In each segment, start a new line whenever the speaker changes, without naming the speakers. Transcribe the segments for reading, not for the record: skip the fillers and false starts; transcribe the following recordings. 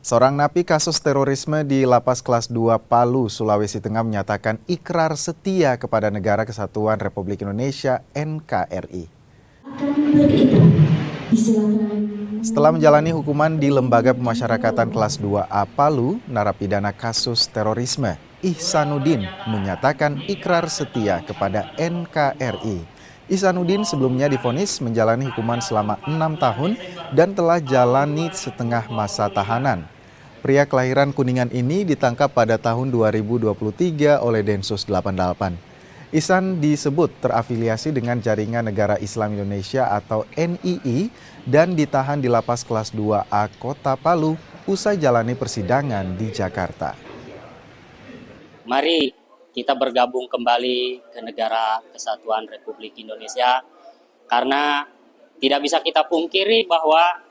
Seorang napi kasus terorisme di Lapas Kelas 2 Palu, Sulawesi Tengah menyatakan ikrar setia kepada Negara Kesatuan Republik Indonesia (NKRI). Setelah menjalani hukuman di Lembaga Pemasyarakatan Kelas 2A Palu, narapidana kasus terorisme Ihsanuddin menyatakan ikrar setia kepada NKRI. Ihsanuddin sebelumnya divonis menjalani hukuman selama 6 tahun dan telah jalani setengah masa tahanan. Pria kelahiran Kuningan ini ditangkap pada tahun 2023 oleh Densus 88. Ihsan disebut terafiliasi dengan Jaringan Negara Islam Indonesia atau NII dan ditahan di Lapas Kelas 2A Kota Palu usai jalani persidangan di Jakarta.
Mari kita bergabung kembali ke Negara Kesatuan Republik Indonesia karena tidak bisa kita pungkiri bahwa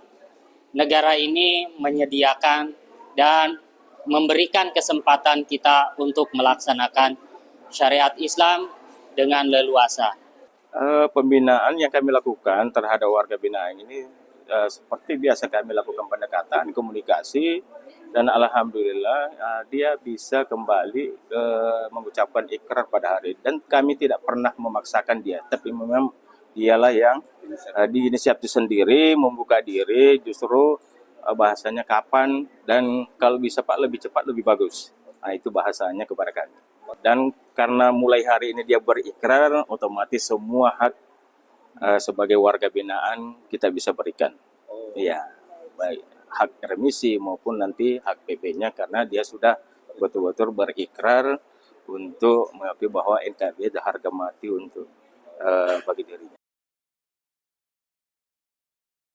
negara ini menyediakan dan memberikan kesempatan kita untuk melaksanakan syariat Islam dengan leluasa.
Pembinaan yang kami lakukan terhadap warga binaan ini seperti biasa kami lakukan pendekatan, komunikasi, dan alhamdulillah dia bisa kembali mengucapkan ikrar pada hari ini. Dan kami tidak pernah memaksakan dia, tapi memang dialah yang diinisiatif sendiri, membuka diri, justru bahasanya kapan dan kalau bisa Pak lebih cepat lebih bagus. Nah itu bahasanya kepada kami. Dan karena mulai hari ini dia berikrar, otomatis semua hak sebagai warga binaan kita bisa berikan. Iya, baik hak remisi maupun nanti hak PP-nya karena dia sudah betul-betul berikrar untuk mengakui bahwa NKRI ada harga mati untuk bagi dirinya.